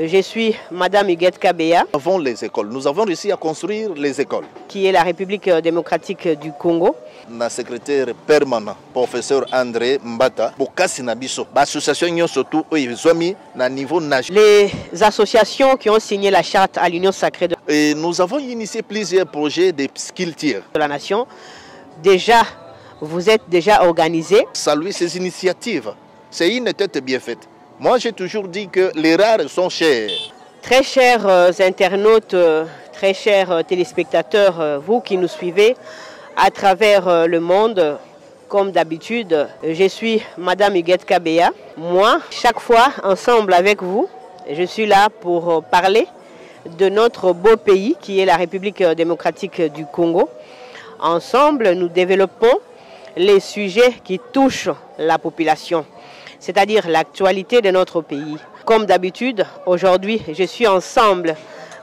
Je suis Madame Huguette Kabeya. Nous avons les écoles. Nous avons réussi à construire les écoles. Qui est la République démocratique du Congo. Le secrétaire permanent, professeur André Mbata, l'association surtout na niveau national. Les associations qui ont signé la charte à l'Union sacrée Et nous avons initié plusieurs projets de skill tier de la nation. Déjà, vous êtes déjà organisés. Saluer ces initiatives, c'est une tête bien faite. Moi, j'ai toujours dit que les rares sont chers. Très chers internautes, très chers téléspectateurs, vous qui nous suivez à travers le monde, comme d'habitude, je suis Madame Huguette Kabeya. Moi, chaque fois, ensemble avec vous, je suis là pour parler de notre beau pays qui est la République démocratique du Congo. Ensemble, nous développons les sujets qui touchent la population, c'est-à-dire l'actualité de notre pays. Comme d'habitude, aujourd'hui, je suis ensemble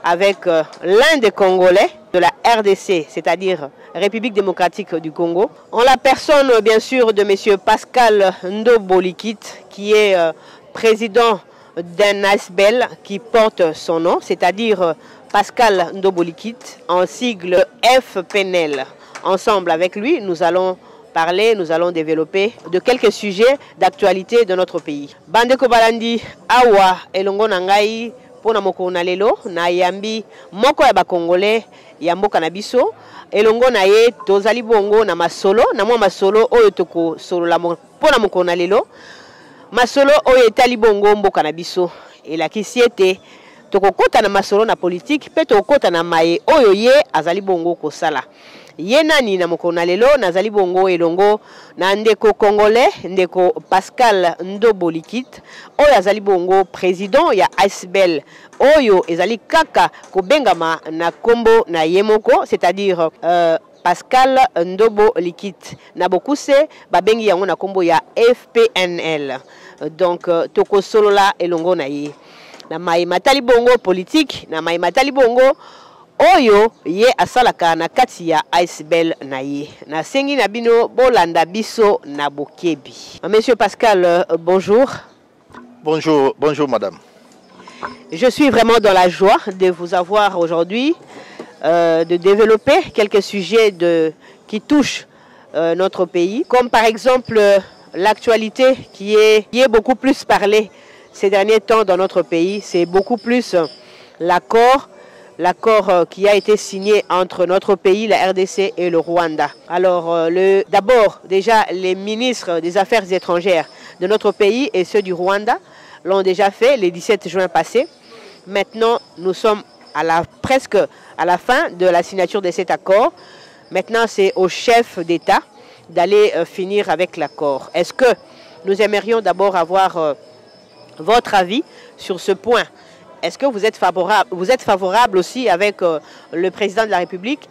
avec l'un des Congolais de la RDC, c'est-à-dire République démocratique du Congo. En la personne, bien sûr, de M. Pascal Ndobolikit, qui est président d'un ASBEL qui porte son nom, c'est-à-dire Pascal Ndobolikit, en sigle FPNL. Ensemble avec lui, nous allons parler, nous allons développer de quelques sujets d'actualité de notre pays. Bandeko Balandi awa elongo nangai pona moko na lelo na yambi moko ya ba Congolais ya mboka na biso elongo na ye tozali bongo na masolo na mwa masolo oyo toko solo la pona moko na lelo masolo oyo etali bongo mboka na biso elakisi ete tokokota na masolo na politique pe tokokota na maye oyo ye azali bongo kosala. Ye nani na moko na lelo nazali bongo elongo na ndeko Congolais ndeko Pascal Ndobolikit oyo azali bongo président ya ASBEL oyo ezali kaka kobengama na kombo na yemoko, c'est-à-dire Pascal Ndobolikit na bokuse babengi yango na kombo ya FPNL. Donc toko solola elongo na ye na mai matali bongo politique na mai matali bongo oyo ye asalaka na kati ya ASBEL na ye. Na sengi na bino bolanda biso na bokebi. Monsieur Pascal, bonjour. Bonjour, bonjour madame. Je suis vraiment dans la joie de vous avoir aujourd'hui, de développer quelques sujets qui touchent notre pays, comme par exemple l'actualité qui est beaucoup plus parlée ces derniers temps dans notre pays. C'est beaucoup plus l'accord qui a été signé entre notre pays, la RDC et le Rwanda. Alors, d'abord, déjà, les ministres des Affaires étrangères de notre pays et ceux du Rwanda l'ont déjà fait le 17 juin passé. Maintenant, nous sommes presque à la fin de la signature de cet accord. Maintenant, c'est au chef d'État d'aller finir avec l'accord. Est-ce que nous aimerions d'abord avoir votre avis sur ce point? Est-ce que vous êtes favorable aussi avec le président de la République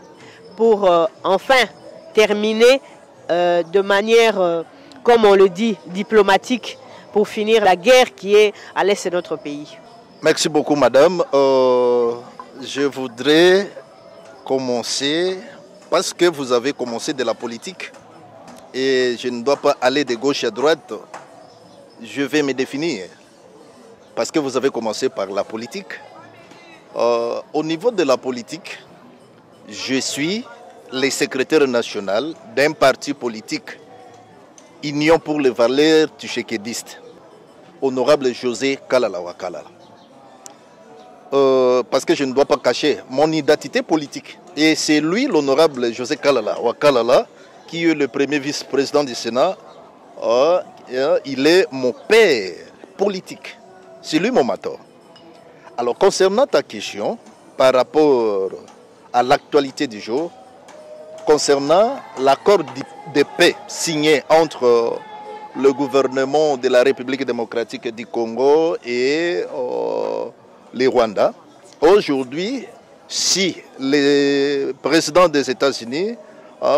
pour enfin terminer de manière, comme on le dit, diplomatique, pour finir la guerre qui est à l'est de notre pays? Merci beaucoup madame. Je voudrais commencer, parce que vous avez commencé de la politique, et je ne dois pas aller de gauche à droite, je vais me définir. Parce que vous avez commencé par la politique. Au niveau de la politique, je suis le secrétaire national d'un parti politique, Union pour les valeurs tshisekidistes, honorable José Kalala Wakalala. Parce que je ne dois pas cacher mon identité politique. Et c'est lui, l'honorable José Kalala Wakalala, qui est le premier vice-président du Sénat. Il est mon père politique. C'est lui mon mentor. Alors concernant ta question par rapport à l'actualité du jour, concernant l'accord de paix signé entre le gouvernement de la République démocratique du Congo et le Rwanda, aujourd'hui, si le président des États-Unis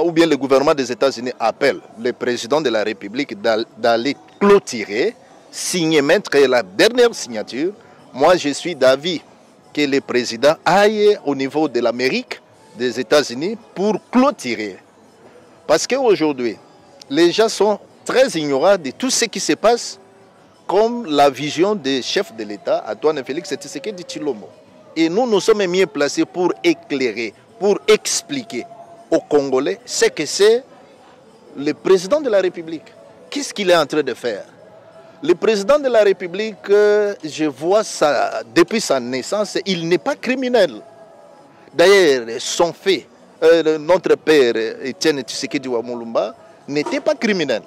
ou bien le gouvernement des États-Unis appelle le président de la République d'aller clôturer, signer, mettre la dernière signature, moi je suis d'avis que le président aille au niveau de l'Amérique, des États-Unis, pour clôturer. Parce qu'aujourd'hui, les gens sont très ignorants de tout ce qui se passe comme la vision des chefs de l'État, Antoine Félix Tshisekedi Tshilombo. Et nous, nous sommes mieux placés pour éclairer, pour expliquer aux Congolais ce que c'est le président de la République. Qu'est-ce qu'il est en train de faire? Le président de la République, je vois ça depuis sa naissance, il n'est pas criminel. D'ailleurs, son fait, notre père Étienne Tshisekedi Wamulumba, n'était pas criminel.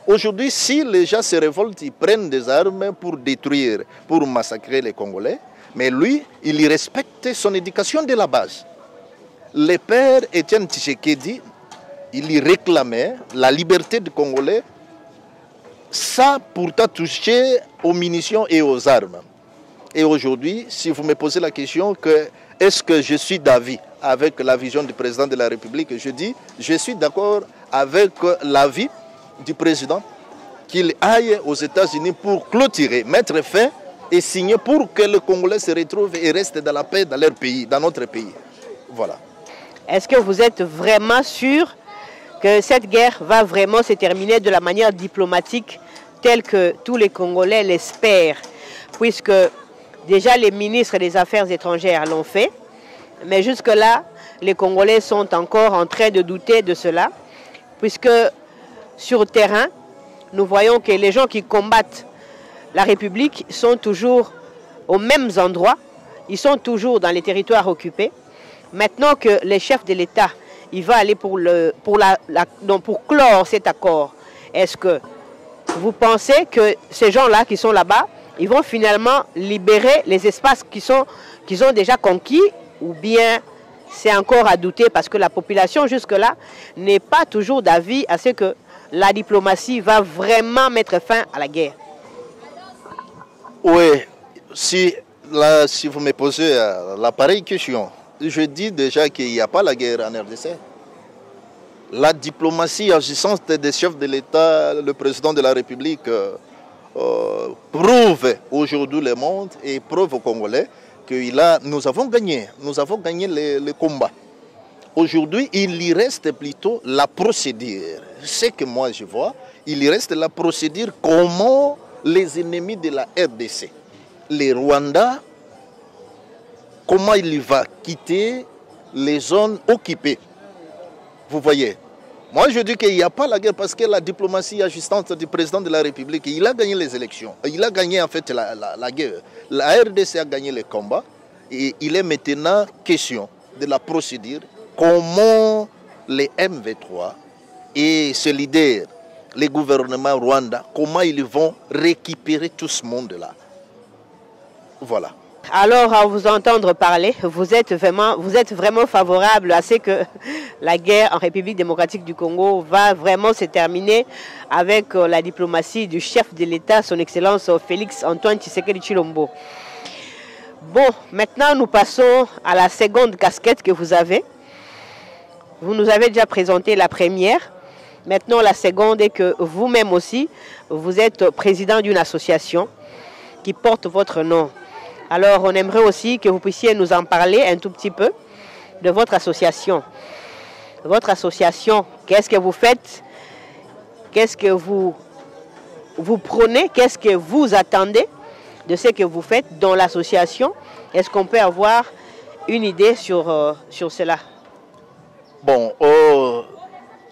Aujourd'hui, si les gens se révoltent, ils prennent des armes pour détruire, pour massacrer les Congolais. Mais lui, il respecte son éducation de la base. Le père Étienne Tshisekedi, il y réclamait la liberté des Congolais, ça pourtant touché aux munitions et aux armes. Et aujourd'hui, si vous me posez la question que est-ce que je suis d'avis avec la vision du président de la République, je dis je suis d'accord avec l'avis du président qu'il aille aux États-Unis pour clôturer, mettre fin et signer pour que les Congolais se retrouvent et restent dans la paix dans leur pays, dans notre pays. Voilà. Est-ce que vous êtes vraiment sûr que cette guerre va vraiment se terminer de la manière diplomatique telle que tous les Congolais l'espèrent, puisque déjà les ministres des Affaires étrangères l'ont fait, mais jusque-là, les Congolais sont encore en train de douter de cela, puisque sur le terrain, nous voyons que les gens qui combattent la République sont toujours aux mêmes endroits, ils sont toujours dans les territoires occupés. Maintenant que les chefs de l'État, il va aller pour clore cet accord, est-ce que vous pensez que ces gens-là qui sont là-bas, ils vont finalement libérer les espaces qu'ils ont déjà conquis, ou bien c'est encore à douter parce que la population jusque-là n'est pas toujours d'avis à ce que la diplomatie va vraiment mettre fin à la guerre? Oui, si vous me posez la pareille question, je dis déjà qu'il n'y a pas la guerre en RDC. La diplomatie agissante des chefs de l'État, le président de la République, prouve aujourd'hui le monde et prouve aux Congolais que nous avons gagné le combat. Aujourd'hui, il y reste plutôt la procédure. Ce que moi je vois, il y reste la procédure comment les ennemis de la RDC, les Rwandais, comment il va quitter les zones occupées. Vous voyez, moi je dis qu'il n'y a pas la guerre parce que la diplomatie agissante du président de la République, il a gagné les élections. Il a gagné en fait la guerre. La RDC a gagné le combat et il est maintenant question de la procédure. Comment les M23 et ce leader, les gouvernements rwandais, comment ils vont récupérer tout ce monde-là. Voilà. Alors, à vous entendre parler, vous êtes vraiment favorable à ce que la guerre en République démocratique du Congo va vraiment se terminer avec la diplomatie du chef de l'État, son Excellence Félix Antoine Tshisekedi Tshilombo. Bon, maintenant nous passons à la seconde casquette que vous avez. Vous nous avez déjà présenté la première. Maintenant, la seconde est que vous-même aussi, vous êtes président d'une association qui porte votre nom. Alors, on aimerait aussi que vous puissiez nous en parler un tout petit peu de votre association. Votre association, qu'est-ce que vous faites? Qu'est-ce que vous prônez? Qu'est-ce que vous attendez de ce que vous faites dans l'association? Est-ce qu'on peut avoir une idée sur cela? Bon,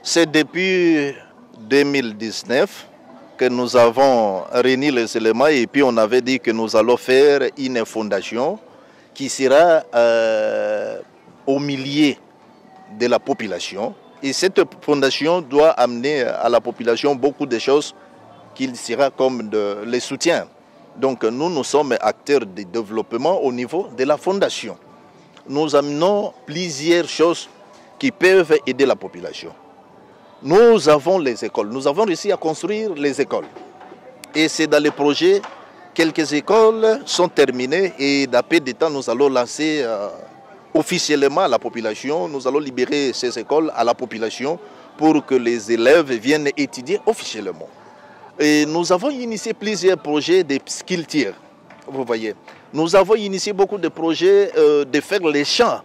c'est depuis 2019 que nous avons réuni les éléments et puis on avait dit que nous allons faire une fondation qui sera au milieu de la population. Et cette fondation doit amener à la population beaucoup de choses qui sera comme les soutiens. Donc nous sommes acteurs de développement au niveau de la fondation. Nous amenons plusieurs choses qui peuvent aider la population. Nous avons les écoles. Nous avons réussi à construire les écoles. Et c'est dans les projets, quelques écoles sont terminées et d'après des temps, nous allons lancer officiellement à la population. Nous allons libérer ces écoles à la population pour que les élèves viennent étudier officiellement. Et nous avons initié plusieurs projets de skills. Vous voyez, nous avons initié beaucoup de projets de faire les champs.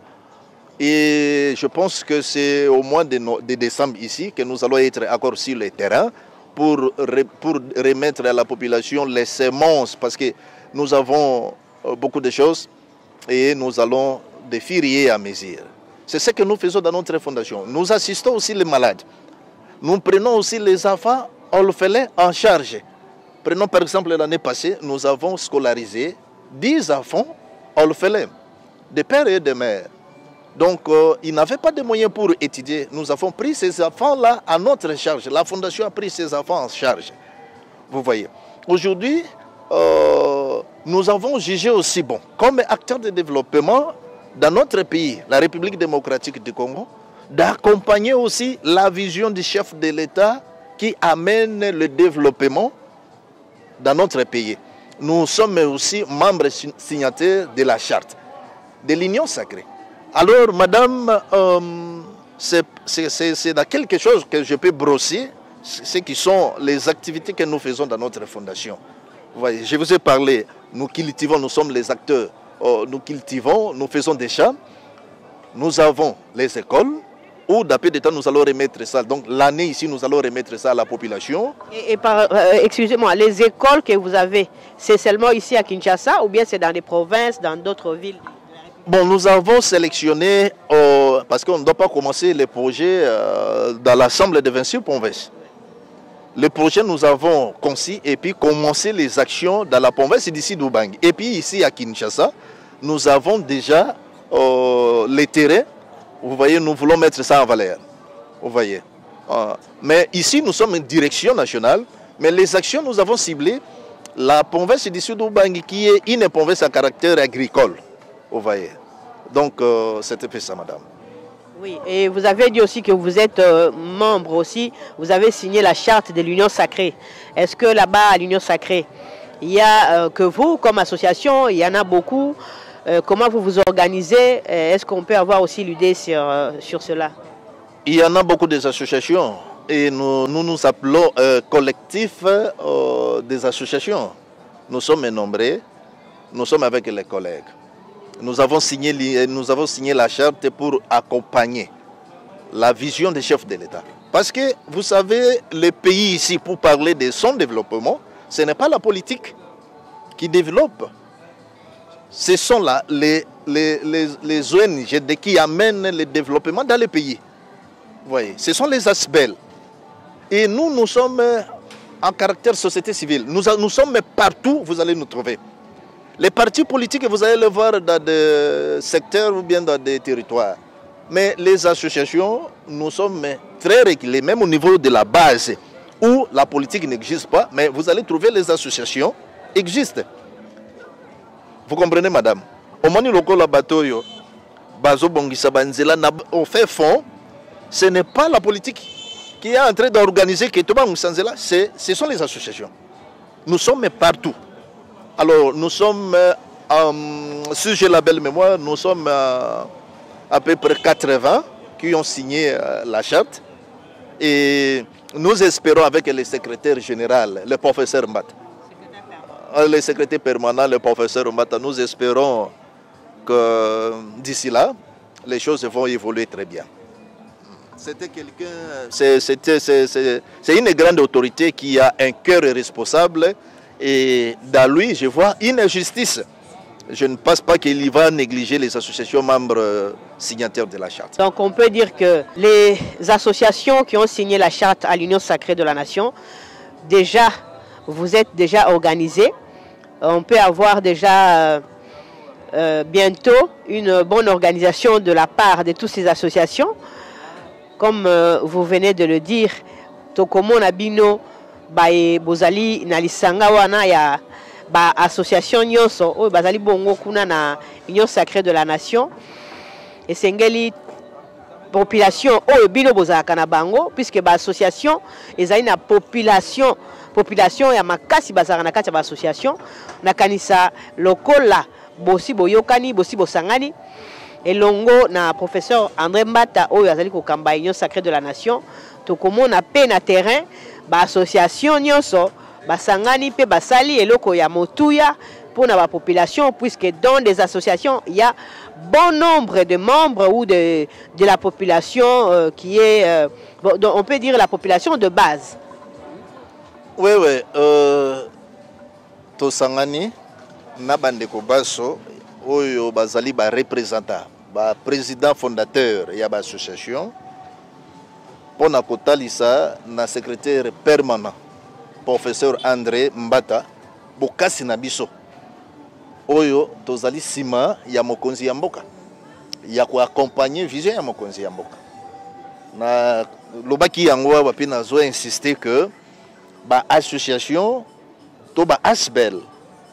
Et je pense que c'est au mois de décembre ici que nous allons être encore sur le terrain pour remettre à la population les semences, parce que nous avons beaucoup de choses et nous allons de fur à mesure. C'est ce que nous faisons dans notre fondation. Nous assistons aussi les malades. Nous prenons aussi les enfants orphelins en charge. Prenons par exemple l'année passée, nous avons scolarisé 10 enfants orphelins, de pères et de mères. Donc, ils n'avaient pas de moyens pour étudier. Nous avons pris ces enfants-là à notre charge. La fondation a pris ces enfants en charge. Vous voyez. Aujourd'hui, nous avons jugé aussi bon, comme acteur de développement dans notre pays, la République démocratique du Congo, d'accompagner aussi la vision du chef de l'État qui amène le développement dans notre pays. Nous sommes aussi membres signataires de la charte, de l'Union sacrée. Alors, madame, c'est dans quelque chose que je peux brosser, ce qui sont les activités que nous faisons dans notre fondation. Vous voyez, je vous ai parlé, nous cultivons, nous sommes les acteurs, nous cultivons, nous faisons des champs, nous avons les écoles, où d'après des temps nous allons remettre ça. Donc l'année ici, nous allons remettre ça à la population. Excusez-moi, les écoles que vous avez, c'est seulement ici à Kinshasa ou bien c'est dans les provinces, dans d'autres villes? Bon, nous avons sélectionné, parce qu'on ne doit pas commencer les projets dans l'Assemblée de 26 provinces. Le projet, nous avons conçu et puis commencé les actions dans la province d'ici d'Ubangi. Et puis ici à Kinshasa, nous avons déjà les terrains. Vous voyez, nous voulons mettre ça en valeur. Vous voyez. Mais ici, nous sommes une direction nationale. Mais les actions, nous avons ciblé la province d'ici d'Ubangi qui est une province à caractère agricole. Vous voyez. Donc, c'était ça, madame. Oui, et vous avez dit aussi que vous êtes membre aussi, vous avez signé la charte de l'Union sacrée. Est-ce que là-bas, à l'Union sacrée, il y a que vous, comme association, il y en a beaucoup, comment vous vous organisez? Est-ce qu'on peut avoir aussi l'idée sur cela? Il y en a beaucoup d'associations et nous appelons collectif des associations. Nous sommes nombreux, nous sommes avec les collègues. Nous avons signé la charte pour accompagner la vision des chefs de l'État. Parce que, vous savez, le pays ici, pour parler de son développement, ce n'est pas la politique qui développe. Ce sont là les ONG qui amènent le développement dans le pays. Vous voyez, ce sont les aspects. Et nous sommes en caractère société civile. Nous sommes partout, vous allez nous trouver. Les partis politiques, vous allez le voir dans des secteurs ou bien dans des territoires. Mais les associations, nous sommes très régulés, même au niveau de la base, où la politique n'existe pas, mais vous allez trouver les associations existent. Vous comprenez, madame? Au moment où la batoyo, bazo bongisa banzela, on fait fond, ce n'est pas la politique qui est en train d'organiser que tout le monde ce sont les associations. Nous sommes partout. Alors, nous sommes, si j'ai la belle mémoire, nous sommes à peu près 80 qui ont signé la charte. Et nous espérons avec le secrétaire général, le professeur Mbata, le secrétaire permanent, le professeur Mbata, nous espérons que d'ici là, les choses vont évoluer très bien. C'était quelqu'un, c'est une grande autorité qui a un cœur responsable. Et dans lui, je vois une injustice. Je ne pense pas qu'il va négliger les associations membres signataires de la charte. Donc on peut dire que les associations qui ont signé la charte à l'Union sacrée de la nation, déjà, vous êtes déjà organisés. On peut avoir déjà bientôt une bonne organisation de la part de toutes ces associations. Comme vous venez de le dire, Tokomo Nabino, Bae Bozali Nalisanga wana ya ba association nyonso o bazali bongo kuna na Union sacrée de la nation et sengeli population o bino bozaka na bango puisque ba association ezali na population ya makasi bazaka na kati ya ba association na kanisa lokola bosi boyokani bosi bosangani elongo na professeur André Mbata oyo azali kokamba Union sacrée de la nation tokomona pe na terrain ba association nyonso basangani pe basali eloko ya motuya pour la population puisque dans des associations il y a bon nombre de membres ou de la population qui est on peut dire la population de base. Oui, tosangani na bandeko baso oyo bazali ba représentant ba président fondateur ya ba association pona kotalisa na secrétaire permanent professeur André Mbata bokasi na biso oyo tozali sima ya mokonzi ya mboka ya ko accompagner vision ya mokonzi ya mboka na lobaki yango ba pe nazo insister que ba association to ba ASBEL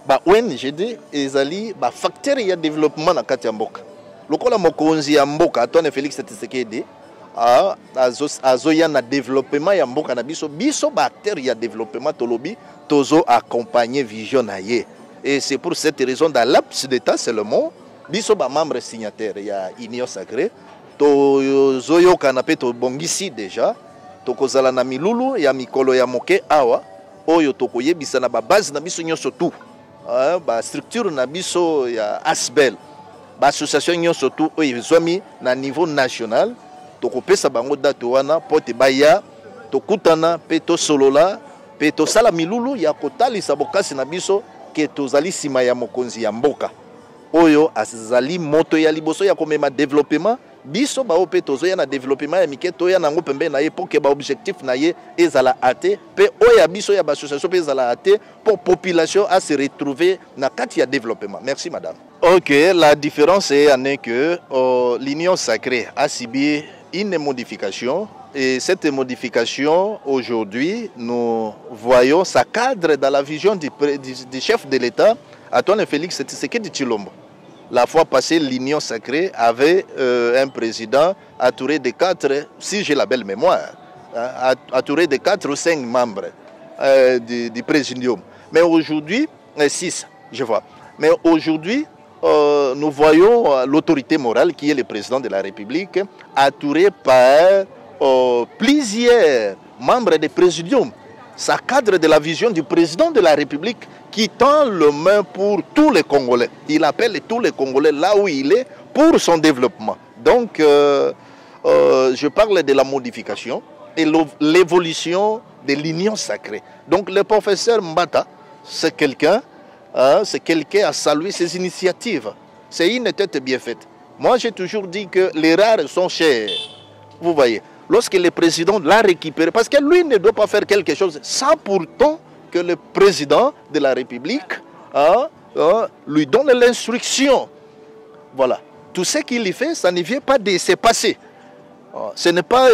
ba ONGD ezali ba facteur ya développement na kati ya mboka lokola mokonzi ya mboka Antoine Félix Tshisekedi azoya na développement ya mboka na biso ba acteur ya développement tolobi tozo accompagner vision na ye et c'est pour cette raison dans l'APS d'état seulement biso ba membre signataire ya Union Sacrée tozo yo kanapé to bongisi déjà tokozala na milulu ya mikolo ya moke awa oyo tokoyebisa na ba base na biso nyonso tout ba structure na biso ya ASBEL ba association nyonso tout oyo ezwami na niveau national tokopesa bango date wana pote baya tokutana pe to solola pe to sala milulu ya kotalisa bokasi na biso ke tozali sima ya mokonzi ya mboka oyo azali moto ya liboso ya komema développement biso ba ope tozoya na développement ya mike to ya nango pembe na ye pour que ba objectif na ye ezala até pe oya biso ya ba association pe ezala até pour population à se retrouver na kati ya développement. Merci madame. OK, la différence est en est que l'Union Sacrée a subi une modification et cette modification aujourd'hui nous voyons sa cadre dans la vision du chef de l'État Antoine Félix Tshisekedi Tshilombo. La fois passée, l'Union Sacrée avait un président entouré de 4, si j'ai la belle mémoire, entouré de 4 ou 5 membres du présidium. Mais aujourd'hui, 6, je vois. Mais aujourd'hui, nous voyons l'autorité morale qui est le président de la République, entouré par plusieurs membres du présidium. Ça cadre de la vision du président de la République qui tend le main pour tous les Congolais. Il appelle tous les Congolais là où il est pour son développement. Donc, je parle de la modification et l'évolution de l'Union Sacrée. Donc, le professeur Mbata, c'est quelqu'un à saluer ses initiatives. C'est une tête bien faite. Moi, j'ai toujours dit que les rares sont chers. Vous voyez, lorsque le président l'a récupéré, parce que lui ne doit pas faire quelque chose sans pourtant que le président de la République lui donne l'instruction. Voilà. Tout ce qu'il y fait, ça ne vient pas de se passer. Ce n'est pas...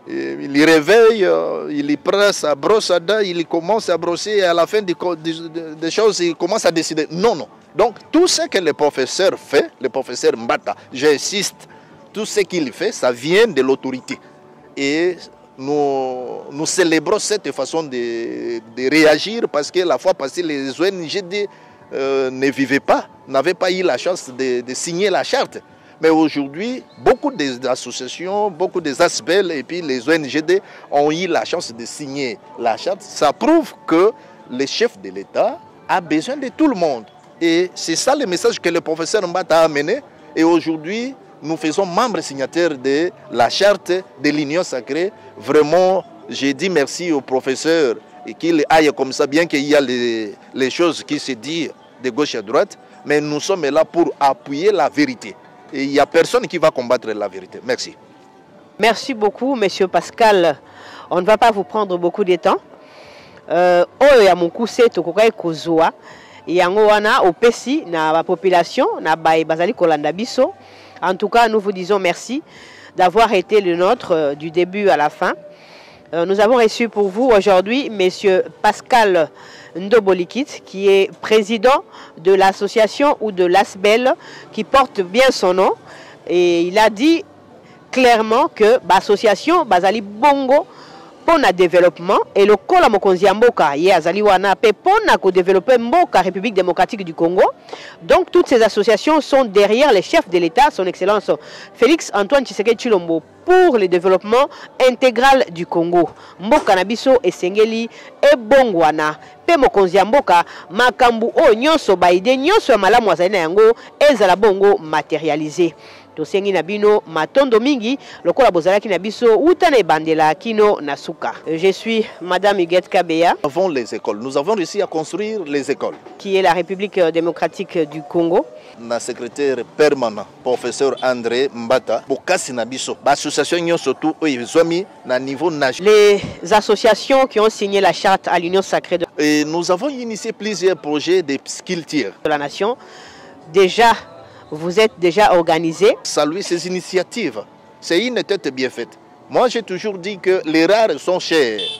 il réveille, il prend sa brosse à dents, il commence à brosser et à la fin des choses, il commence à décider. Non, non. Donc, tout ce que le professeur fait, le professeur Mbata, j'insiste, tout ce qu'il fait, ça vient de l'autorité. Et nous célébrons cette façon de réagir parce que la fois passée, les ONG ne vivaient pas, n'avaient pas eu la chance de signer la charte. Mais aujourd'hui, beaucoup d'associations, beaucoup des ASBEL et puis les ONG ont eu la chance de signer la charte. Ça prouve que le chef de l'État a besoin de tout le monde. Et c'est ça le message que le professeur Mbata a amené. Et aujourd'hui, nous faisons membre signataire de la charte de l'Union Sacrée. Vraiment, j'ai dit merci au professeur et qu'il aille comme ça, bien qu'il y a les choses qui se disent de gauche à droite. Mais nous sommes là pour appuyer la vérité. Et il n'y a personne qui va combattre la vérité. Merci. Merci beaucoup, Monsieur Pascal. On ne va pas vous prendre beaucoup de temps. Oya mukuse tokokai kozwa yango wana opesi na la population na bazali kolanda biso. En tout cas, nous vous disons merci d'avoir été le nôtre du début à la fin. Nous avons reçu pour vous aujourd'hui Monsieur Pascal Ndobolikit, qui est président de l'association ou de l'ASBEL, qui porte bien son nom. Et il a dit clairement que l'association Bazali Bongo pour le développement et le Kola Mokonzi Mboka ye azali wana pe pona ko développer Mboka République démocratique du Congo. Donc toutes ces associations sont derrière le chef de l'État, son excellence Félix Antoine Tshisekedi Tshilombo, pour le développement intégral du Congo. Mboka Nabiso et Sengeli et Bongwana pe Mokonzi Mboka makambu o nyonso baide nyonso malamu azali na yango ezala bongo matérialisé. tosengi na bino matondo mingi lokola bozalaki na biso uta na ebandela kino na suka. Je suis Madame Huguette Kabeya. Avant les écoles, nous avons réussi à construire les écoles. Qui est la République démocratique du Congo. Na secrétaire permanent, professeur André Mbata, Bokasi Nabiso, l'association surtout na niveau national. Les associations qui ont signé la charte à l'Union sacrée de... Et nous avons initié plusieurs projets de skilltiers de la nation. Déjà, vous êtes déjà organisés. Saluer ces initiatives, c'est une tête bien faite. Moi, j'ai toujours dit que les rares sont chers.